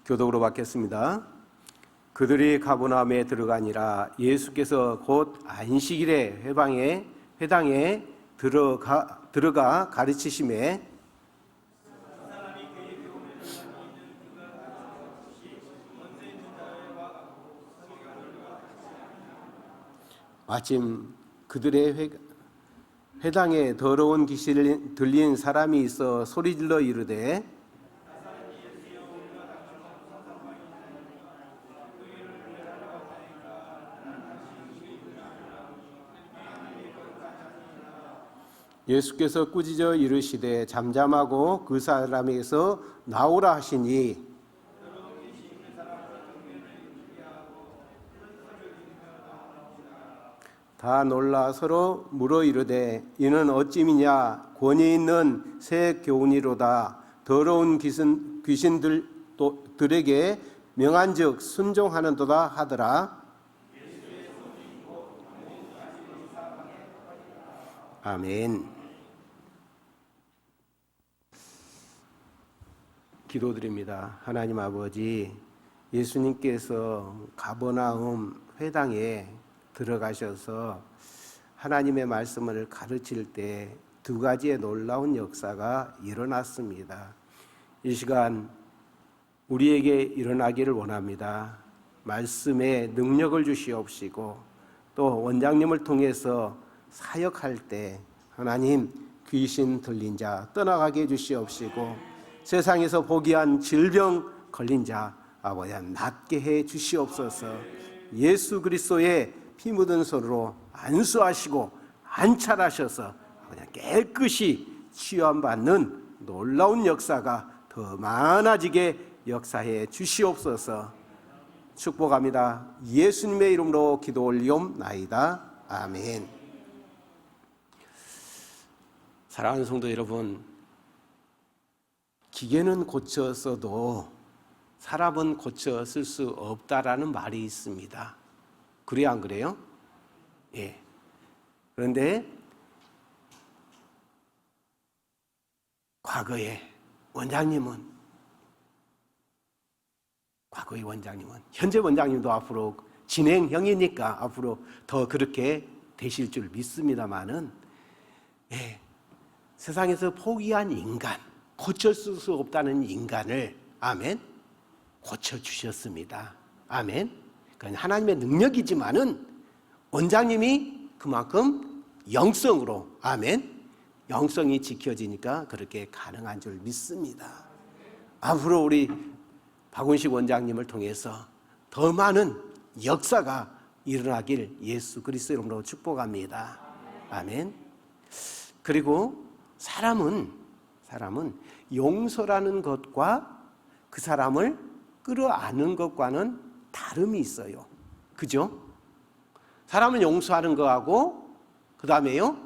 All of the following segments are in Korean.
교독으로 받겠습니다. 그들이 가버나움에 들어가니라. 예수께서 곧 안식일에 회당에 들어가 가르치심에 마침 그들의 회당에 더러운 귀신을 들린 사람이 있어 소리질러 이르되 예수께서 꾸짖어 이르시되 잠잠하고 그 사람에게서 나오라 하시니 다 놀라 서로 물어 이르되 이는 어찌미냐 권위 있는 새 교훈이로다. 더러운 귀신들에게 명한즉 순종하는도다 하더라. 아멘. 기도드립니다. 하나님 아버지, 예수님께서 가버나움 회당에 들어가셔서 하나님의 말씀을 가르칠 때 두 가지의 놀라운 역사가 일어났습니다. 이 시간 우리에게 일어나기를 원합니다. 말씀에 능력을 주시옵시고 또 원장님을 통해서 사역할 때 하나님 귀신 들린 자 떠나가게 해주시옵시고 세상에서 보기한 질병 걸린 자 아버지 낫게 해 주시옵소서. 예수 그리스도의 피 묻은 손으로 안수하시고 안찰하셔서 그냥 깨끗이 치유받는 놀라운 역사가 더 많아지게 역사해 주시옵소서. 축복합니다. 예수님의 이름으로 기도 올리옵나이다. 아멘. 사랑하는 성도 여러분, 기계는 고쳤어도 사람은 고쳐 쓸 수 없다라는 말이 있습니다. 그래요, 안 그래요? 예. 그런데 과거의 원장님은 현재 원장님도 앞으로 진행형이니까 앞으로 더 그렇게 되실 줄 믿습니다만은 세상에서 포기한 인간, 고쳐 쓸 수 없다는 인간을 아멘 고쳐주셨습니다. 아멘. 그러니까 하나님의 능력이지만은 원장님이 그만큼 영성으로 아멘 영성이 지켜지니까 그렇게 가능한 줄 믿습니다. 앞으로 우리 박운식 원장님을 통해서 더 많은 역사가 일어나길 예수 그리스도 이름으로 축복합니다. 아멘. 그리고 사람은 용서라는 것과 그 사람을 끌어안는 것과는 다름이 있어요. 그죠? 사람은 용서하는 거하고 그 다음에요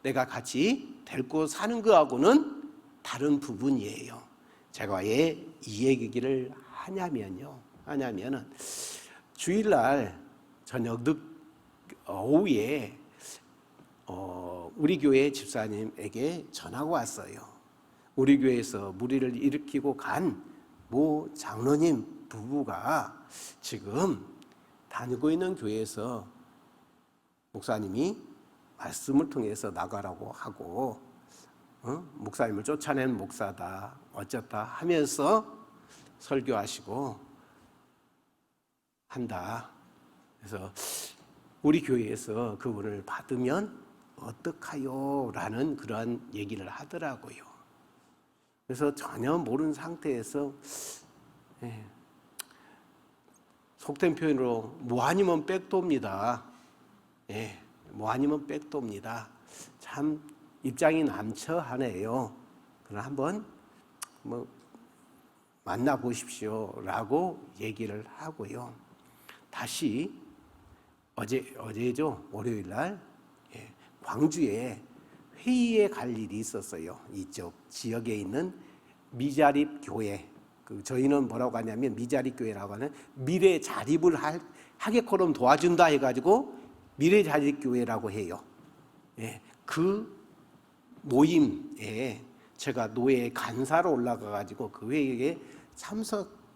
내가 같이 데리고 사는 거하고는 다른 부분이에요. 제가 왜 이 얘기를 하냐면은 주일날 저녁 오후에 우리 교회 집사님에게 전화가 왔어요. 우리 교회에서 무리를 일으키고 간 모 장로님 부부가 지금 다니고 있는 교회에서 목사님이 말씀을 통해서 나가라고 하고 목사님을 쫓아낸 목사다 어쩌다 하면서 설교하시고 한다. 그래서 우리 교회에서 그분을 받으면 어떡하요? 라는 그런 얘기를 하더라고요. 그래서 전혀 모르는 상태에서 속된 표현으로 뭐 아니면 백도입니다. 뭐 아니면 백도입니다. 참 입장이 난처하네요. 그럼 한번 만나보십시오 라고 얘기를 하고요. 다시 어제죠. 월요일날 광주에 회의에 갈 일이 있었어요. 이쪽 지역에 있는 미자립 교회. 저희는 뭐라고 하냐면 미자립 교회라고 하는 미래 자립을 하게끔 도와준다 해가지고 미래 자립 교회라고 해요. 그 모임에 제가 노예 간사로 올라가가지고 그 회의에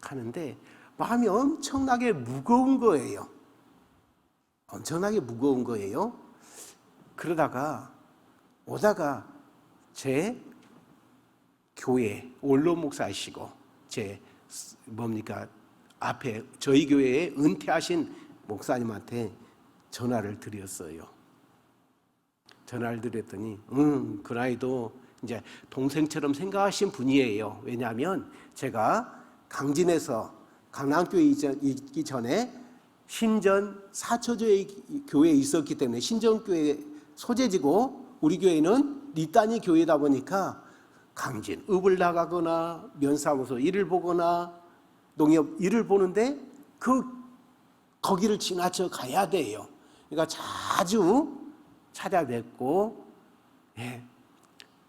가는데 마음이 엄청나게 무거운 거예요. 엄청나게 무거운 거예요. 그러다가 오다가 제 교회 원로 목사이시고 제 앞에 저희 교회에 은퇴하신 목사님한테 전화를 드렸어요. 전화를 드렸더니 그 나이도 이제 동생처럼 생각하신 분이에요. 왜냐하면 제가 강진에서 강남교회 있기 전에 신전 사초조의 교회에 있었기 때문에 신전교회 소재지고 우리 교회는 리따니 교회다 보니까 강진 읍을 나가거나 면사무소 일을 보거나 농협 일을 보는데 거기를 지나쳐 가야 돼요. 그러니까 자주 찾아뵙고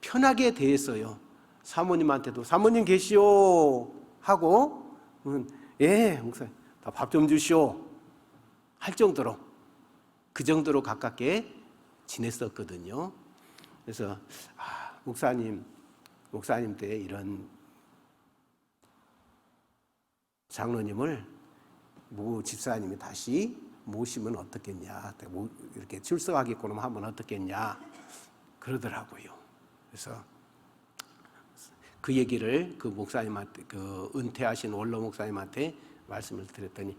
편하게 대했어요. 사모님한테도 사모님 계시오 하고 목사님 밥 좀 주시오 할 정도로 그 정도로 가깝게 지냈었거든요. 그래서 목사님 때 이런 장로님을 집사님이 다시 모시면 어떻겠냐, 이렇게 출석하게끔 하면 어떻겠냐 그러더라고요. 그래서 그 얘기를 그 목사님한테, 그 은퇴하신 원로 목사님한테 말씀을 드렸더니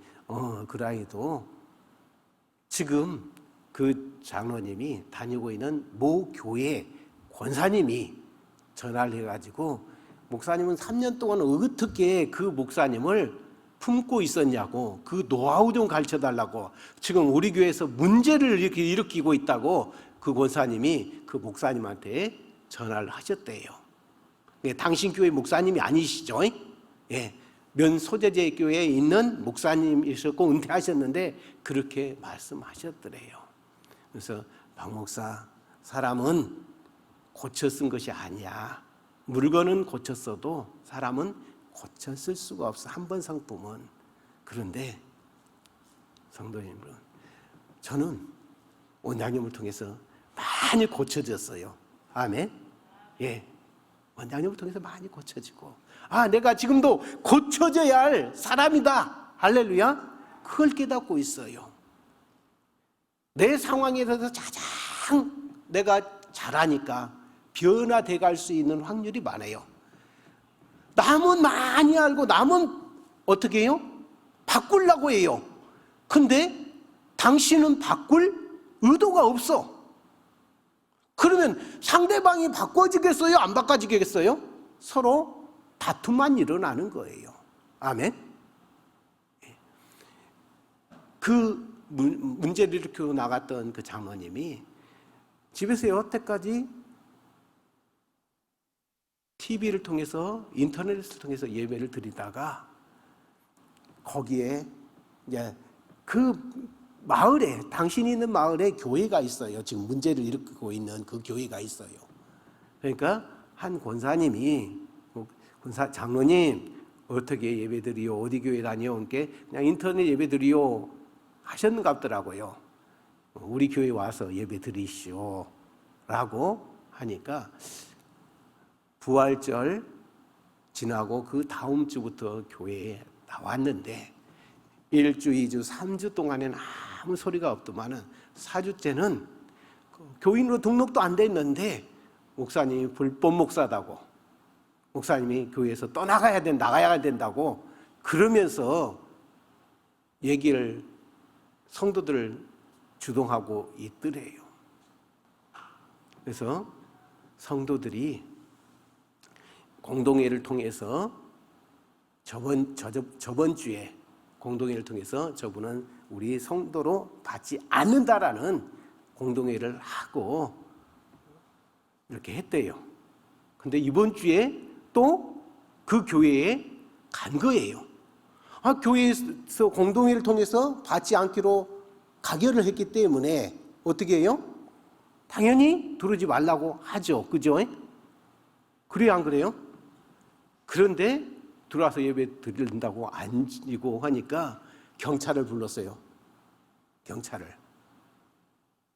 그 아이도 지금 그 장로님이 다니고 있는 모 교회 권사님이 전화를 해가지고 목사님은 3년 동안 어떻게 그 목사님을 품고 있었냐고, 그 노하우 좀 가르쳐달라고, 지금 우리 교회에서 문제를 이렇게 일으키고 있다고 그 권사님이 그 목사님한테 전화를 하셨대요. 당신 교회 목사님이 아니시죠? 면 소재제 교회에 있는 목사님이셨고 은퇴하셨는데 그렇게 말씀하셨더래요. 그래서 박 목사, 사람은 고쳐 쓴 것이 아니야. 물건은 고쳤어도 사람은 고쳐 쓸 수가 없어. 한 번 상품은. 그런데 성도님들은 저는 원장님을 통해서 많이 고쳐졌어요. 아멘. 원장님을 통해서 많이 고쳐지고, 내가 지금도 고쳐져야 할 사람이다. 할렐루야. 그걸 깨닫고 있어요. 내 상황에 대해서 가장 내가 잘하니까 변화돼 갈 수 있는 확률이 많아요. 남은 많이 알고 남은 어떻게 해요? 바꾸려고 해요. 근데 당신은 바꿀 의도가 없어. 그러면 상대방이 바꿔지겠어요? 안 바꿔지겠어요? 서로 다툼만 일어나는 거예요. 아멘. 그 문제를 일으키고 나갔던 그 장로님이 집에서 여태까지 TV를 통해서, 인터넷을 통해서 예배를 드리다가 거기에 이제 그 마을에, 당신이 있는 마을에 교회가 있어요. 지금 문제를 일으키고 있는 그 교회가 있어요. 그러니까 한 권사님이, 장로님 어떻게 예배 드리요? 어디 교회 다녀? 그냥 인터넷 예배 드리요 하셨는가 보더라고요. 우리 교회 와서 예배 드리시오 라고 하니까 부활절 지나고 그 다음 주부터 교회에 나왔는데 1주, 2주, 3주 동안에는 아무 소리가 없더만은 4주째는 교인으로 등록도 안 돼 있는데 목사님이 불법 목사다고, 목사님이 교회에서 나가야 된다고 그러면서 얘기를 성도들을 주동하고 있더래요. 그래서 성도들이 공동회를 통해서 저번 주에 공동회를 통해서 저분은 우리 성도로 받지 않는다라는 공동회를 하고 이렇게 했대요. 근데 이번 주에 또 그 교회에 간 거예요. 교회에서 공동회를 통해서 받지 않기로 가결을 했기 때문에 어떻게 해요? 당연히 들어오지 말라고 하죠. 그죠? 그래요, 안 그래요? 그런데 들어와서 예배 드린다고 앉고 하니까 경찰을 불렀어요. 경찰을.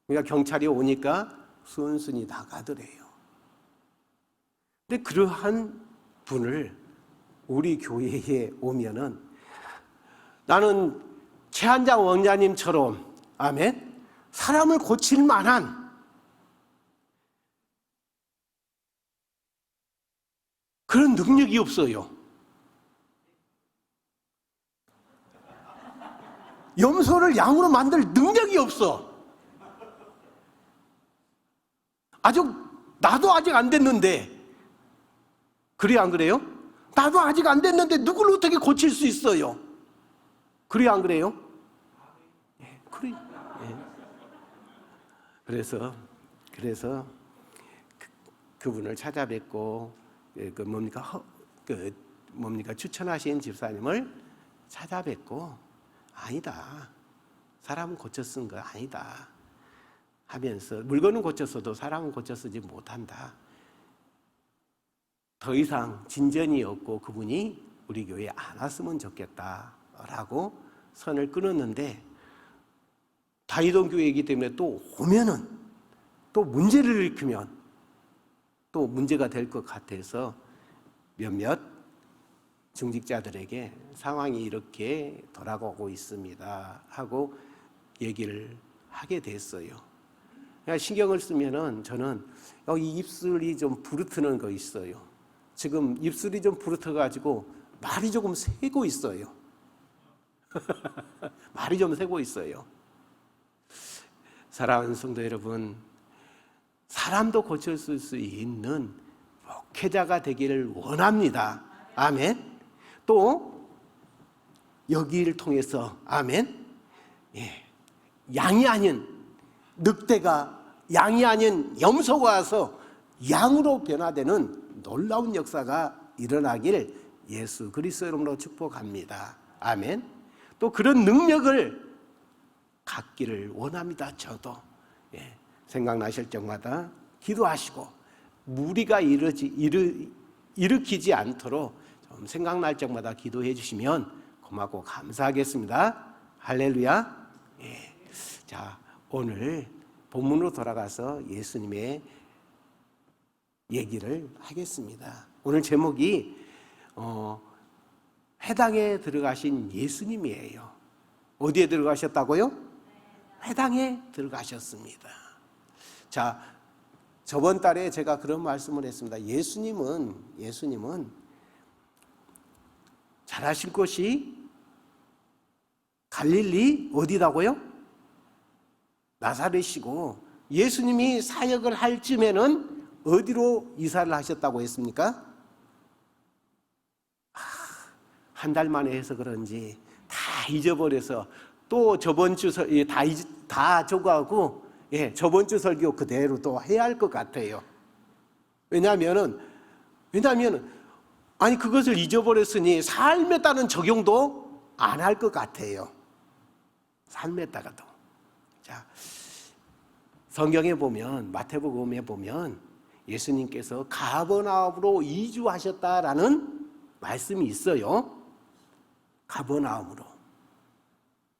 그러니까 경찰이 오니까 순순히 나가더래요. 근데 그러한 분을 우리 교회에 오면은 나는 최한장 원장님처럼 아멘 사람을 고칠 만한 그런 능력이 없어요. 염소를 양으로 만들 능력이 없어. 나도 아직 안 됐는데, 그래요 안 그래요? 나도 아직 안 됐는데 누구를 어떻게 고칠 수 있어요? 그래요 안 그래요? 예, 그래. 예. 그래서 그분을 찾아뵙고 추천하신 집사님을 찾아뵙고 아니다. 사람은 고쳐 쓴 거 아니다. 하면서 물건은 고쳤어도 사람은 고쳐 쓰지 못한다. 더 이상 진전이 없고 그분이 우리 교회에 안 왔으면 좋겠다라고 선을 끊었는데 다이동 교회이기 때문에 또 오면은 또 문제를 일으키면 또 문제가 될 것 같아서 몇몇 중직자들에게 상황이 이렇게 돌아가고 있습니다 하고 얘기를 하게 됐어요. 그러니까 신경을 쓰면은 저는 이 입술이 좀 부르트는 거 있어요. 지금 입술이 좀 부르트가지고 말이 조금 새고 있어요. 말이 좀 새고 있어요. 사랑하는 성도 여러분, 사람도 고칠 수 있는 목회자가 되기를 원합니다. 아멘. 또 여기를 통해서 아멘. 예. 양이 아닌 늑대가 양이 아닌 염소가 와서 양으로 변화되는 놀라운 역사가 일어나길 예수 그리스도 이름으로 축복합니다. 아멘. 또 그런 능력을 갖기를 원합니다. 저도 생각나실 적마다 기도하시고 무리가 일으키지 않도록 좀 생각날 적마다 기도해 주시면 고맙고 감사하겠습니다. 할렐루야. 자, 오늘 본문으로 돌아가서 예수님의 얘기를 하겠습니다. 오늘 제목이 회당에 들어가신 예수님이에요. 어디에 들어가셨다고요? 회당에 들어가셨습니다. 자, 저번 달에 제가 그런 말씀을 했습니다. 예수님은 자라신 곳이 갈릴리 어디다고요? 나사렛이고 예수님이 사역을 할 쯤에는 어디로 이사를 하셨다고 했습니까? 한 달 만에 해서 그런지 다 잊어버려서 또 저번 주 다 저거하고 저번 주 설교 그대로 또 해야 할 것 같아요. 왜냐하면 아니 그것을 잊어버렸으니 삶에 따른 적용도 안 할 것 같아요. 삶에 따라도. 자, 성경에 보면 마태복음에 보면 예수님께서 가버나움으로 이주하셨다라는 말씀이 있어요. 가버나움으로.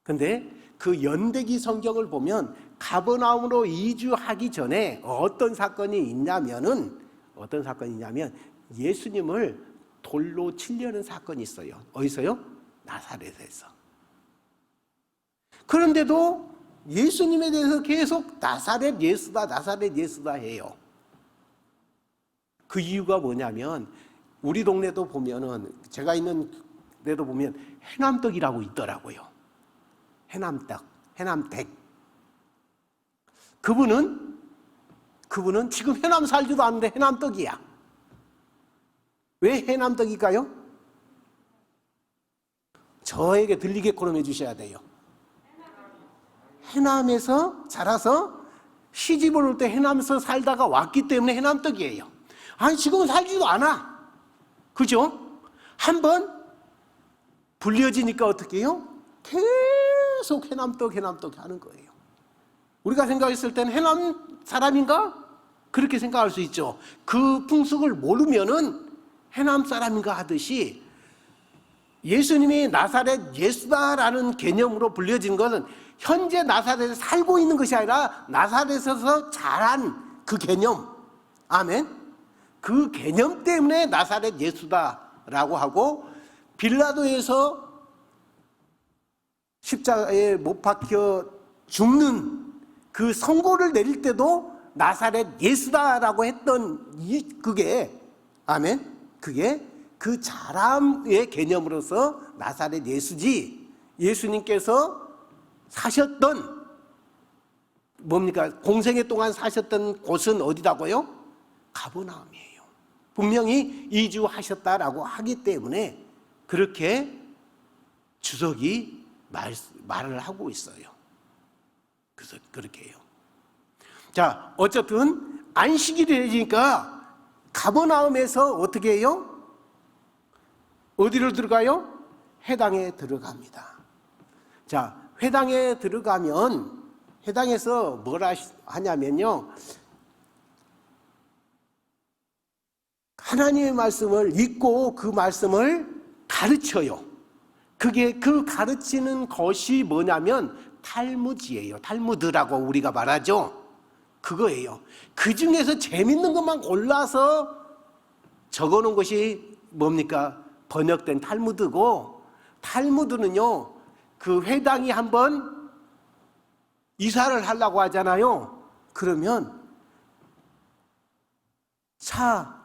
근데 그 연대기 성경을 보면 가버나움으로 이주하기 전에 어떤 사건이 있냐면 예수님을 돌로 치려는 사건이 있어요. 어디서요? 나사렛에서. 그런데도 예수님에 대해서 계속 나사렛 예수다 해요. 그 이유가 뭐냐면 우리 동네도 보면은 제가 있는 데도 보면 해남떡이라고 있더라고요. 해남댁. 그분은 지금 해남 살지도 않는데 해남떡이야. 왜 해남떡일까요? 저에게 들리게끔 해주셔야 돼요. 해남에서 자라서 시집을 올 때 해남에서 살다가 왔기 때문에 해남떡이에요. 아니 지금은 살지도 않아. 그죠? 한번 불려지니까 어떻게 해요? 계속 해남떡 하는 거예요. 우리가 생각했을 때는 해남 사람인가? 그렇게 생각할 수 있죠. 그 풍습을 모르면은 해남 사람인가 하듯이 예수님이 나사렛 예수다라는 개념으로 불려진 것은 현재 나사렛에 살고 있는 것이 아니라 나사렛에서 자란 그 개념. 아멘. 그 개념 때문에 나사렛 예수다 라고 하고, 빌라도에서 십자가에 못 박혀 죽는 그 선고를 내릴 때도 나사렛 예수다라고 했던 그게, 아멘, 그게 그 사람의 개념으로서 나사렛 예수지, 예수님께서 사셨던 뭡니까? 공생애 동안 사셨던 곳은 어디다고요? 가버나움이에요. 분명히 이주하셨다라고 하기 때문에 그렇게 주석이 말을 하고 있어요. 그래서 그렇게 해요. 자, 어쨌든 안식일이니까 가버나움에서 어떻게 해요? 어디로 들어가요? 회당에 들어갑니다. 자, 회당에 들어가면 회당에서 뭐라 하냐면요, 하나님의 말씀을 읽고 그 말씀을 가르쳐요. 그게 그 가르치는 것이 뭐냐면 탈무드예요. 탈무드라고 우리가 말하죠. 그거예요. 그 중에서 재밌는 것만 골라서 적어놓은 것이 뭡니까? 번역된 탈무드고, 탈무드는요, 그 회당이 한번 이사를 하려고 하잖아요. 그러면 차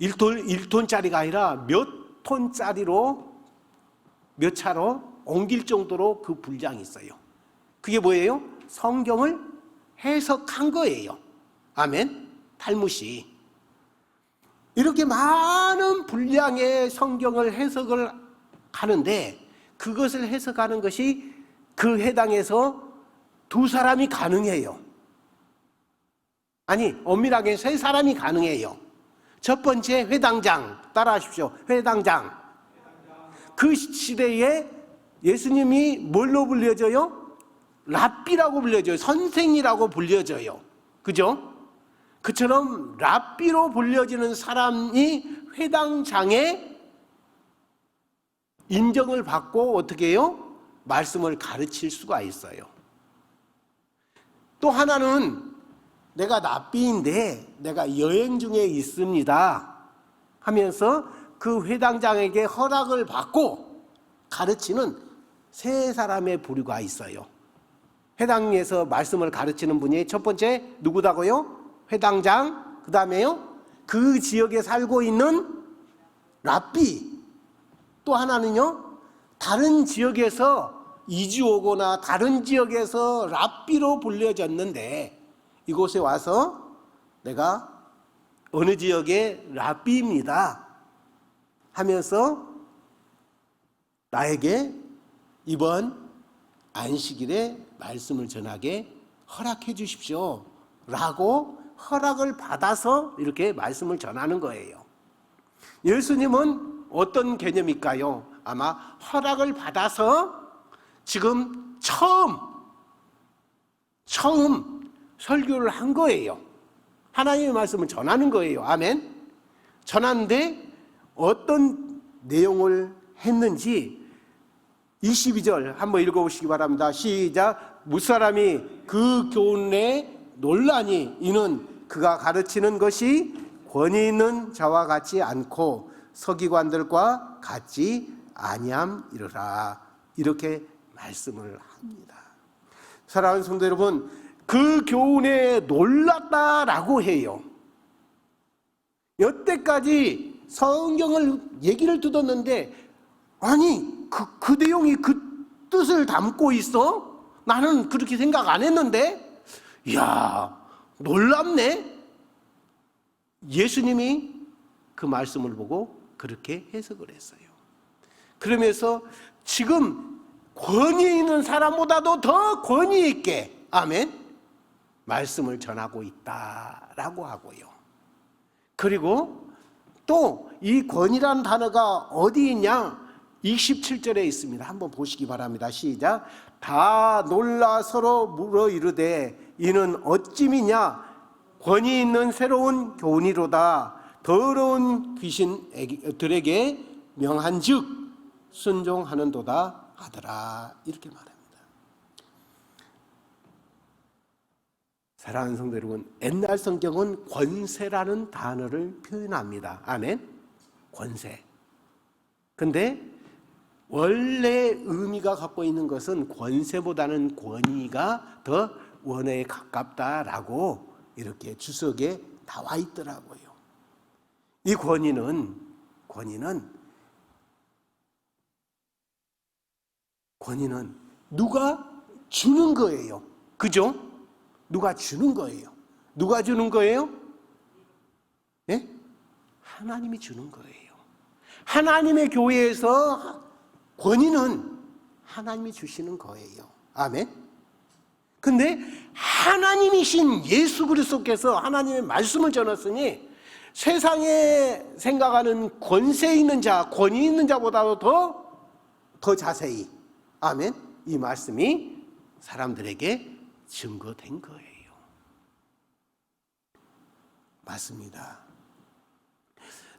1톤짜리가 아니라 몇 톤짜리로, 몇 차로 옮길 정도로 그 분량이 있어요. 그게 뭐예요? 성경을 해석한 거예요. 아멘. 탈무시. 이렇게 많은 분량의 성경을 해석을 하는데, 그것을 해석하는 것이 그 회당에서 두 사람이 가능해요. 아니, 엄밀하게 세 사람이 가능해요. 첫 번째 회당장, 따라하십시오. 회당장. 그 시대에 예수님이 뭘로 불려져요? 랍비라고 불려져요. 선생이라고 불려져요. 그죠? 그처럼 랍비로 불려지는 사람이 회당장에 인정을 받고 어떻게 해요? 말씀을 가르칠 수가 있어요. 또 하나는 내가 랍비인데 내가 여행 중에 있습니다 하면서 그 회당장에게 허락을 받고 가르치는 세 사람의 부류가 있어요. 회당에서 말씀을 가르치는 분이 첫 번째 누구다고요? 회당장. 그 다음에요, 그 지역에 살고 있는 랍비. 또 하나는요, 다른 지역에서 이주 오거나 다른 지역에서 랍비로 불려졌는데 이곳에 와서 내가 어느 지역의 랍비입니다 하면서 나에게 이번 안식일에 말씀을 전하게 허락해 주십시오 라고 허락을 받아서 이렇게 말씀을 전하는 거예요. 예수님은 어떤 개념일까요? 아마 허락을 받아서 지금 처음 설교를 한 거예요. 하나님의 말씀을 전하는 거예요. 아멘. 전하는데 어떤 내용을 했는지 22절 한번 읽어보시기 바랍니다. 시작. 무사람이 그 교훈에 논란이 이는 그가 가르치는 것이 권위 있는 자와 같지 않고 서기관들과 같지 아니함이로라. 이렇게 말씀을 합니다. 사랑하는 성도 여러분, 그 교훈에 놀랐다라고 해요. 여태까지 성경을 얘기를 듣었는데 아니 그 내용이 그 뜻을 담고 있어? 나는 그렇게 생각 안 했는데 이야 놀랍네. 예수님이 그 말씀을 보고 그렇게 해석을 했어요. 그러면서 지금 권위 있는 사람보다도 더 권위 있게 아멘 말씀을 전하고 있다라고 하고요. 그리고 또 이 권위라는 단어가 어디 있냐? 27절에 있습니다. 한번 보시기 바랍니다. 시작. 다 놀라 서로 물어 이르되 이는 어찌미냐? 권위 있는 새로운 교훈이로다. 더러운 귀신들에게 명한즉 순종하는도다 하더라. 이렇게 말합니다. 사랑하는 성도 여러분, 옛날 성경은 권세라는 단어를 표현합니다. 아멘. 권세. 근데 원래 의미가 갖고 있는 것은 권세보다는 권위가 더 원어에 가깝다라고 이렇게 주석에 나와 있더라고요. 이 권위는 누가 주는 거예요. 그죠? 누가 주는 거예요. 누가 주는 거예요? 예? 하나님이 주는 거예요. 하나님의 교회에서 권위는 하나님이 주시는 거예요. 아멘. 근데 하나님이신 예수 그리스도께서 하나님의 말씀을 전했으니 세상에 생각하는 권세 있는 자, 권위 있는 자보다도 더 자세히, 아멘, 이 말씀이 사람들에게 증거된 거예요. 맞습니다.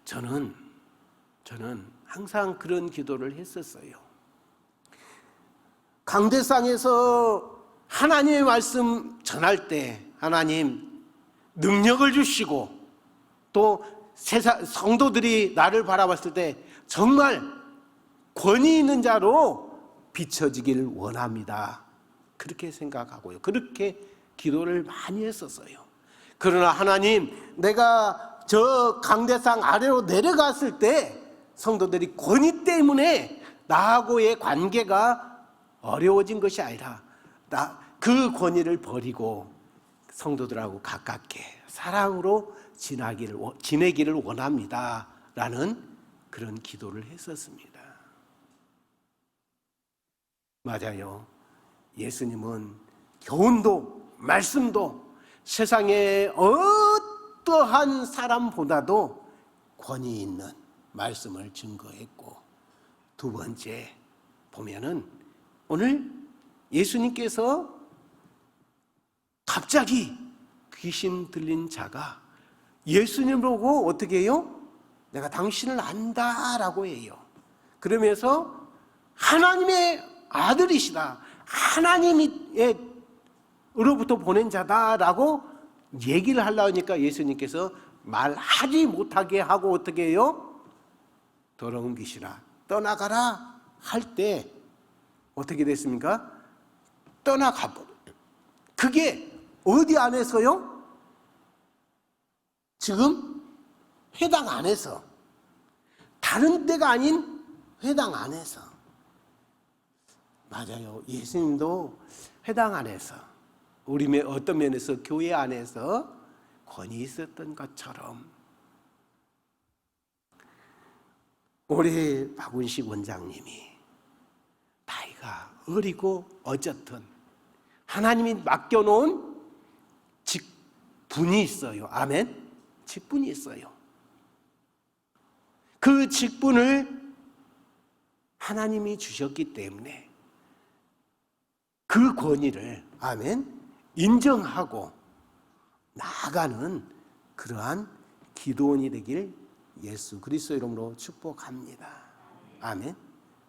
저는 항상 그런 기도를 했었어요. 강대상에서 하나님의 말씀 전할 때 하나님 능력을 주시고 또 성도들이 나를 바라봤을 때 정말 권위 있는 자로 비춰지길 원합니다. 그렇게 생각하고요. 그렇게 기도를 많이 했었어요. 그러나 하나님, 내가 저 강대상 아래로 내려갔을 때 성도들이 권위 때문에 나하고의 관계가 어려워진 것이 아니라 그 권위를 버리고 성도들하고 가깝게 사랑으로 지내기를 원합니다. 라는 그런 기도를 했었습니다. 맞아요. 예수님은 교훈도 말씀도 세상에 어떠한 사람보다도 권위 있는 말씀을 증거했고, 두 번째 보면은 오늘 예수님께서 갑자기 귀신 들린 자가 예수님 보고 어떻게 해요? 내가 당신을 안다라고 해요. 그러면서 하나님의 아들이시다, 하나님으로부터 보낸 자다라고 얘기를 하려니까 예수님께서 말하지 못하게 하고 어떻게 해요? 더러운 귀신아 떠나가라 할 때 어떻게 됐습니까? 떠나가 버려요. 그게 어디 안에서요? 지금 회당 안에서, 다른 데가 아닌 회당 안에서. 맞아요. 예수님도 회당 안에서, 우리 어떤 면에서 교회 안에서 권위 있었던 것처럼 올해 박운식 원장님이 나이가 어리고 어쨌든 하나님이 맡겨놓은 직분이 있어요. 아멘. 직분이 있어요. 그 직분을 하나님이 주셨기 때문에 그 권위를, 아멘, 인정하고 나아가는 그러한 기도원이 되길 예수 그리스도 이름으로 축복합니다. 아멘.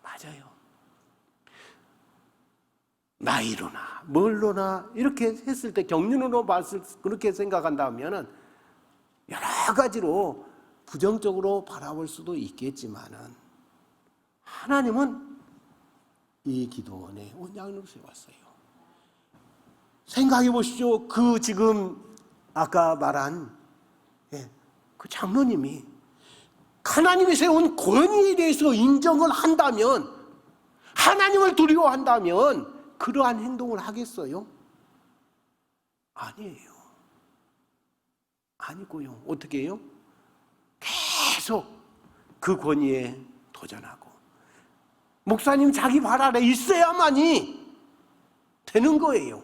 맞아요. 나이로나 뭘로나 이렇게 했을 때, 경륜으로 봤을 때 그렇게 생각한다면은 여러 가지로 부정적으로 바라볼 수도 있겠지만은 하나님은 이 기도원에 원장으로 세웠어요. 생각해 보시죠. 그 지금 아까 말한 그 장로님이 하나님이 세운 권위에 대해서 인정을 한다면, 하나님을 두려워한다면 그러한 행동을 하겠어요? 아니에요. 아니고요. 어떻게 해요? 계속 그 권위에 도전하고, 목사님 자기 발 아래 있어야만이 되는 거예요.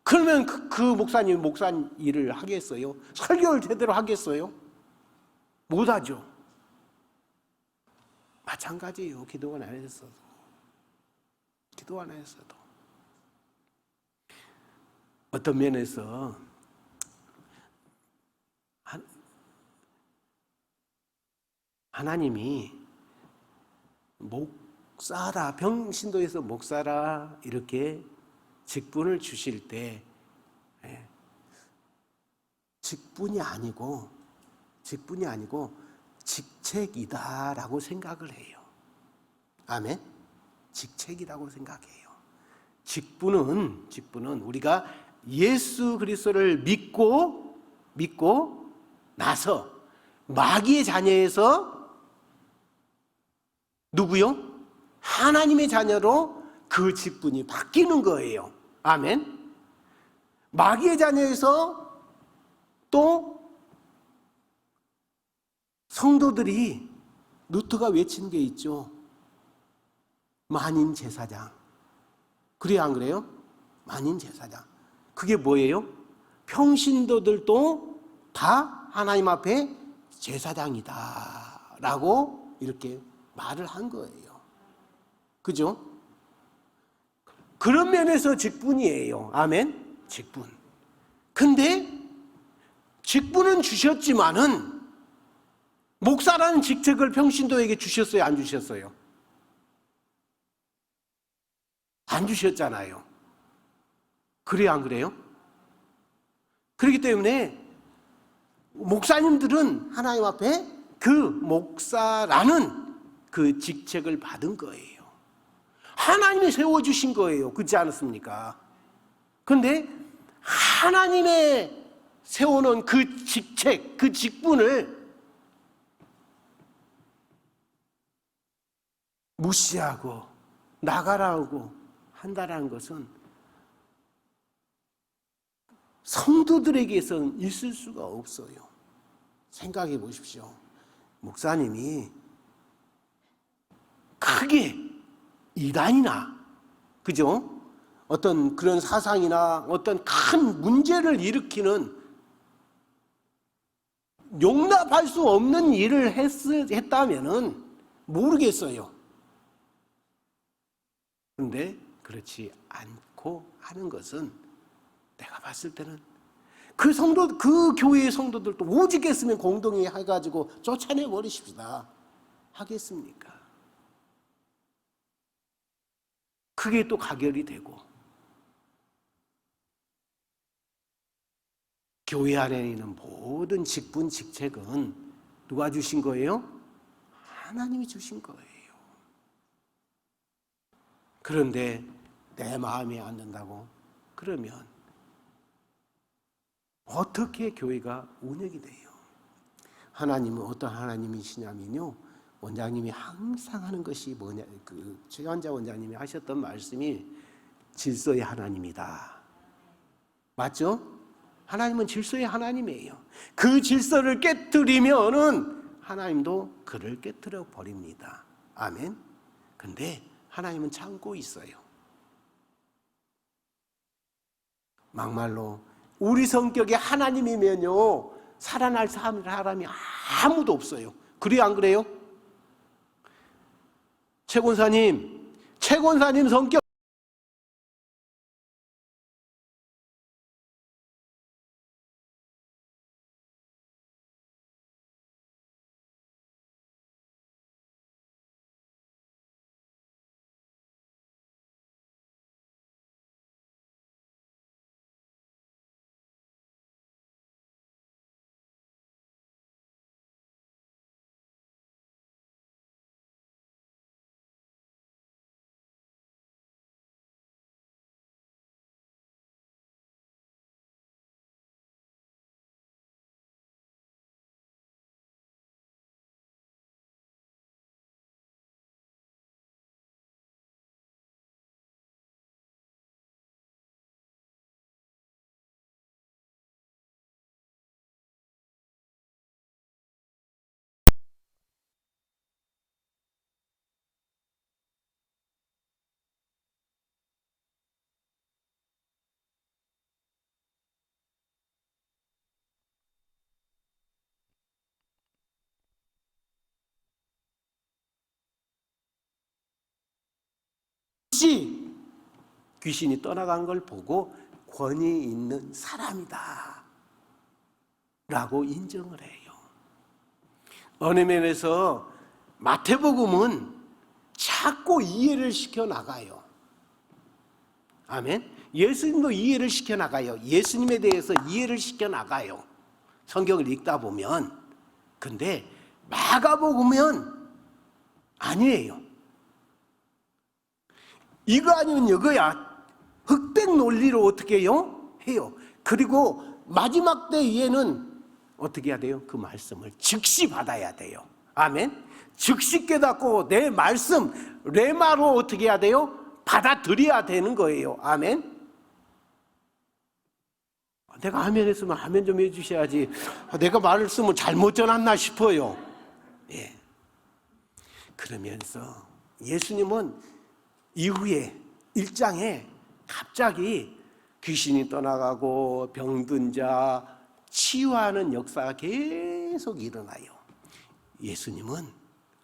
그러면 그 목사님 목사 일을 하겠어요? 설교를 제대로 하겠어요? 못하죠. 마찬가지예요. 기도 안 했어도. 어떤 면에서 하나님이 목사라, 병신도에서 목사라 이렇게 직분을 주실 때 직분이 아니고 직책이다라고 생각을 해요. 아멘. 직책이라고 생각해요. 직분은 우리가 예수 그리스도를 믿고 나서 마귀의 자녀에서 누구요? 하나님의 자녀로 그 직분이 바뀌는 거예요. 아멘. 마귀의 자녀에서 또 성도들이 루터가 외친 게 있죠. 만인 제사장. 그래요, 안 그래요? 만인 제사장. 그게 뭐예요? 평신도들도 다 하나님 앞에 제사장이다 라고 이렇게 말을 한 거예요. 그죠? 그런 면에서 직분이에요. 아멘? 직분. 근데 직분은 주셨지만은 목사라는 직책을 평신도에게 주셨어요? 안 주셨어요? 안 주셨잖아요. 그래요, 안 그래요? 그렇기 때문에 목사님들은 하나님 앞에 그 목사라는 그 직책을 받은 거예요. 하나님이 세워주신 거예요. 그렇지 않았습니까? 그런데 하나님의 세워놓은 그 직책, 그 직분을 무시하고 나가라고 한다는 것은 성도들에게서는 있을 수가 없어요. 생각해 보십시오. 목사님이 크게 이단이나, 그죠? 어떤 그런 사상이나 어떤 큰 문제를 일으키는 용납할 수 없는 일을 했다면은 모르겠어요. 그런데 그렇지 않고 하는 것은 내가 봤을 때는 그 교회의 성도들도 오직 했으면 공동회 해가지고 쫓아내 버리십시다. 하겠습니까? 그게 또 가결이 되고, 교회 안에 있는 모든 직분, 직책은 누가 주신 거예요? 하나님이 주신 거예요. 그런데 내 마음에 안 든다고 그러면 어떻게 교회가 운영이 돼요? 하나님은 어떤 하나님이시냐면요, 원장님이 항상 하는 것이 뭐냐, 최환자 원장님이 하셨던 말씀이 질서의 하나님이다. 맞죠? 하나님은 질서의 하나님이에요. 그 질서를 깨뜨리면은 하나님도 그를 깨뜨려 버립니다. 아멘. 근데 하나님은 참고 있어요. 막말로 우리 성격이 하나님이면요, 살아날 사람이 아무도 없어요. 그래요, 안 그래요? 최권사님 성격 귀신이 떠나간 걸 보고 권위 있는 사람이다 라고 인정을 해요. 어느 면에서 마태복음은 자꾸 이해를 시켜나가요. 아멘. 예수님도 이해를 시켜나가요. 예수님에 대해서 이해를 시켜나가요. 성경을 읽다 보면. 근데 마가복음은 아니에요. 이거 아니면 이거야. 흑백 논리로 어떻게 해요? 그리고 마지막 때에는 어떻게 해야 돼요? 그 말씀을 즉시 받아야 돼요. 아멘. 즉시 깨닫고 내 말씀 레마로 어떻게 해야 돼요? 받아들여야 되는 거예요. 아멘. 내가 아멘 했으면 아멘 좀 해주셔야지. 내가 말씀을 잘못 전했나 싶어요. 예. 그러면서 예수님은 이후에 1장에 갑자기 귀신이 떠나가고 병든 자 치유하는 역사가 계속 일어나요. 예수님은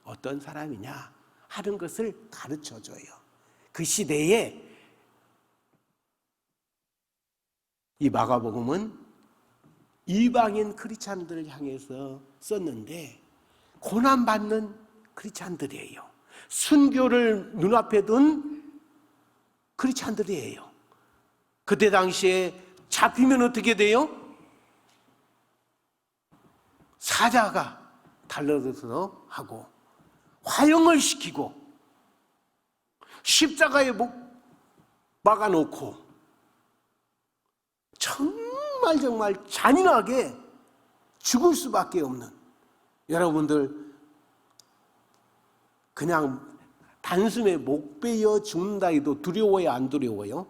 어떤 사람이냐 하는 것을 가르쳐줘요. 그 시대에 이 마가복음은 이방인 크리스찬들을 향해서 썼는데 고난받는 크리스찬들이에요. 순교를 눈앞에 둔 크리스찬들이에요. 그때 당시에 잡히면 어떻게 돼요? 사자가 달려들어서 하고 화형을 시키고 십자가에 목 막아놓고 정말 잔인하게 죽을 수밖에 없는, 여러분들 그냥 단숨에 목 베어 죽는다 해도 두려워요, 안 두려워요?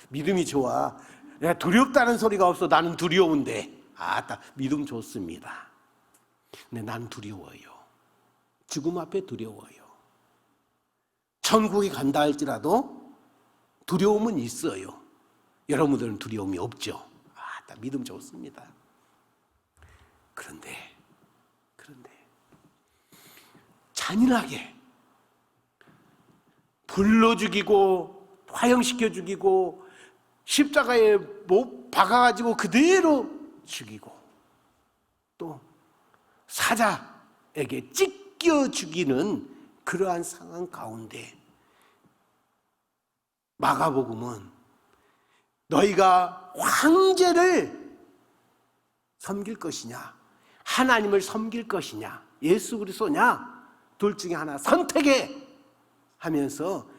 믿음이 좋아. 내가 두렵다는 소리가 없어. 나는 두려운데. 믿음 좋습니다. 근데 난 두려워요. 죽음 앞에 두려워요. 천국에 간다 할지라도 두려움은 있어요. 여러분들은 두려움이 없죠? 믿음 좋습니다. 그런데 잔인하게 불로 죽이고 화형시켜 죽이고 십자가에 못 박아가지고 그대로 죽이고 또 사자에게 찢겨 죽이는 그러한 상황 가운데 마가복음은 너희가 황제를 섬길 것이냐 하나님을 섬길 것이냐 예수 그리스도냐 둘 중에 하나 선택해 하면서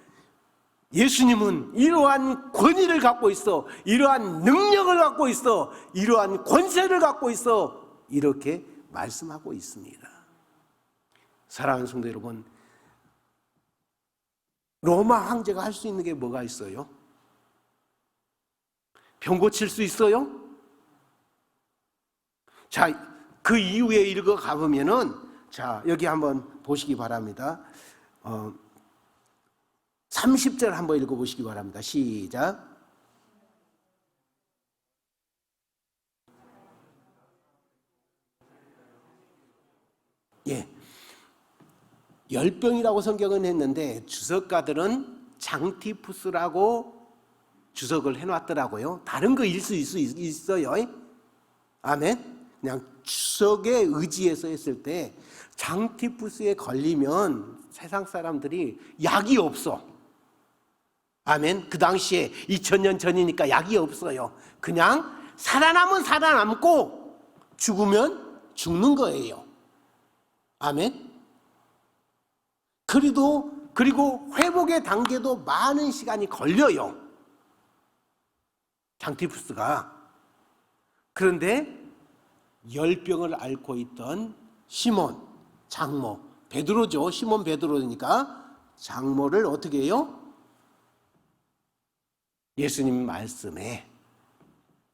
예수님은 이러한 권위를 갖고 있어, 이러한 능력을 갖고 있어, 이러한 권세를 갖고 있어, 이렇게 말씀하고 있습니다. 사랑하는 성도 여러분, 로마 황제가 할 수 있는 게 뭐가 있어요? 병 고칠 수 있어요? 자, 그 이후에 읽어 가보면은, 자, 여기 한번 보시기 바랍니다. 30절 한번 읽어보시기 바랍니다. 시작. 예. 열병이라고 성경은 했는데 주석가들은 장티푸스라고 주석을 해놨더라고요. 다른 거일 수 있어요. 아멘. 그냥 주석에 의지해서 했을 때 장티푸스에 걸리면 세상 사람들이 약이 없어. 아멘. 그 당시에 2000년 전이니까 약이 없어요. 그냥 살아남으면 살아남고 죽으면 죽는 거예요. 아멘. 그리고 회복의 단계도 많은 시간이 걸려요. 장티푸스가. 그런데 열병을 앓고 있던 시몬, 장모, 베드로죠. 시몬 베드로니까 장모를 어떻게 해요? 예수님 말씀에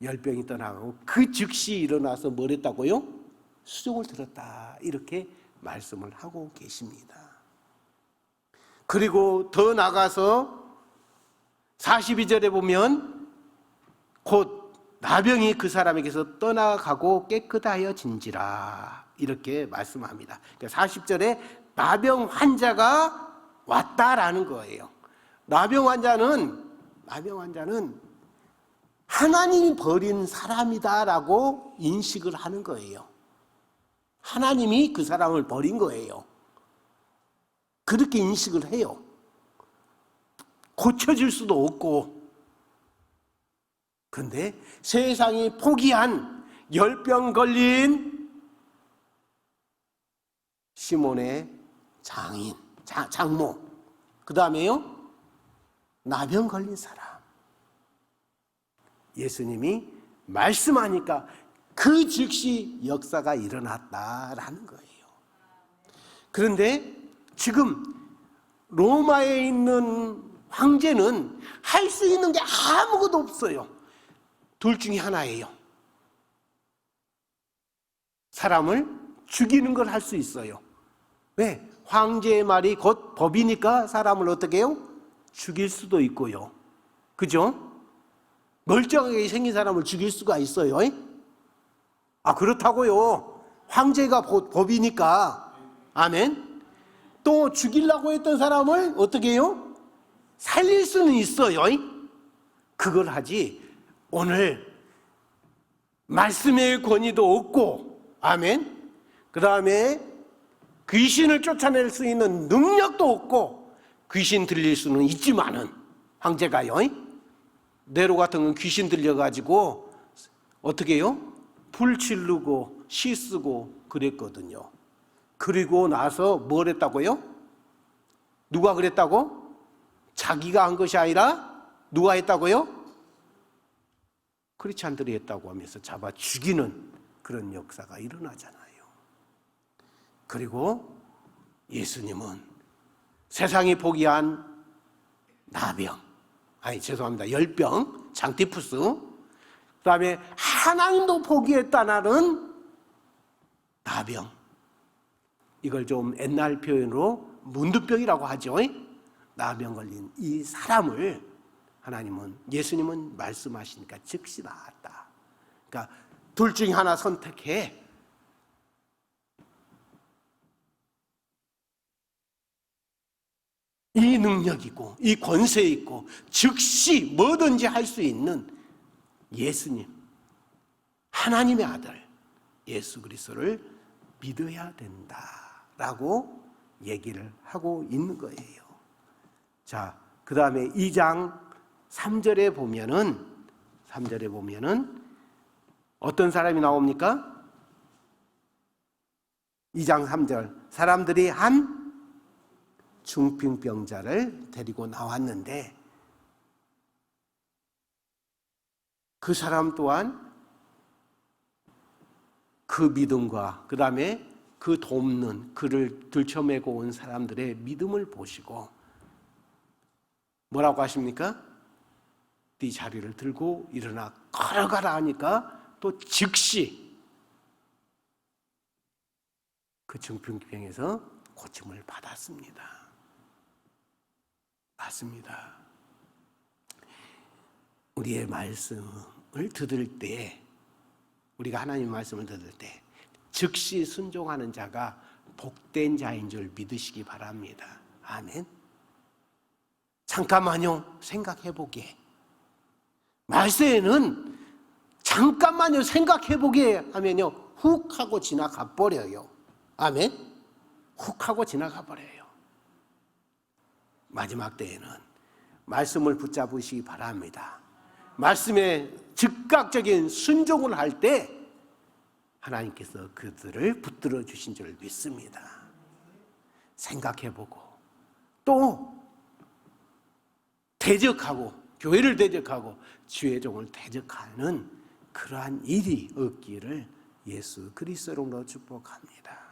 열병이 떠나가고 그 즉시 일어나서 뭘 했다고요? 수종을 들었다. 이렇게 말씀을 하고 계십니다. 그리고 더 나가서 42절에 보면 곧 나병이 그 사람에게서 떠나가고 깨끗하여진지라 이렇게 말씀합니다. 그러니까 40절에 나병 환자가 왔다라는 거예요. 나병 환자는 하나님이 버린 사람이다라고 인식을 하는 거예요. 하나님이 그 사람을 버린 거예요. 그렇게 인식을 해요. 고쳐질 수도 없고. 그런데 세상이 포기한 열병 걸린 시몬의 장인, 장모. 그 다음에요, 나병 걸린 사람. 예수님이 말씀하니까 그 즉시 역사가 일어났다라는 거예요. 그런데 지금 로마에 있는 황제는 할 수 있는 게 아무것도 없어요. 둘 중에 하나예요. 사람을 죽이는 걸 할 수 있어요. 왜? 황제의 말이 곧 법이니까 사람을 어떻게 해요? 죽일 수도 있고요. 그죠? 멀쩡하게 생긴 사람을 죽일 수가 있어요. 그렇다고요. 황제가 법이니까. 아멘. 또 죽이려고 했던 사람을 어떻게 해요? 살릴 수는 있어요. 그걸 하지. 오늘 말씀의 권위도 없고, 아멘. 그 다음에 귀신을 쫓아낼 수 있는 능력도 없고, 귀신 들릴 수는 있지만은 황제가요, 네로 같은 건 귀신 들려가지고 어떻게 해요? 불 지르고 시 쓰고 그랬거든요. 그리고 나서 뭘 했다고요? 누가 그랬다고? 자기가 한 것이 아니라 누가 했다고요? 크리스찬들이 했다고 하면서 잡아 죽이는 그런 역사가 일어나잖아요. 그리고 예수님은 세상이 포기한 열병, 장티푸스, 그 다음에 하나님도 포기했다는 나병. 이걸 좀 옛날 표현으로 문두병이라고 하죠. 나병 걸린 이 사람을 예수님은 말씀하시니까 즉시 나았다. 그러니까 둘 중에 하나 선택해. 이 능력이고 이 권세 있고 즉시 뭐든지 할 수 있는 예수님, 하나님의 아들 예수 그리스도를 믿어야 된다라고 얘기를 하고 있는 거예요. 자, 그 다음에 2장 3절에 보면은 어떤 사람이 나옵니까? 2장 3절, 사람들이 한 중풍병자를 데리고 나왔는데 그 사람 또한 그 믿음과 그 다음에 그 돕는 그를 들쳐매고 온 사람들의 믿음을 보시고 뭐라고 하십니까? 네 자리를 들고 일어나 걸어가라 하니까 또 즉시 그 중풍병에서 고침을 받았습니다. 맞습니다. 우리의 말씀을 들을 때, 우리가 하나님의 말씀을 들을 때 즉시 순종하는 자가 복된 자인 줄 믿으시기 바랍니다. 아멘. 잠깐만요, 생각해보게. 말세에는 잠깐만요, 생각해보게 하면요, 훅 하고 지나가 버려요. 아멘. 훅 하고 지나가 버려요. 마지막 때에는 말씀을 붙잡으시기 바랍니다. 말씀에 즉각적인 순종을 할 때 하나님께서 그들을 붙들어 주신 줄 믿습니다. 생각해보고 또 대적하고 교회를 대적하고 주의 종을 대적하는 그러한 일이 없기를 예수 그리스도로 축복합니다.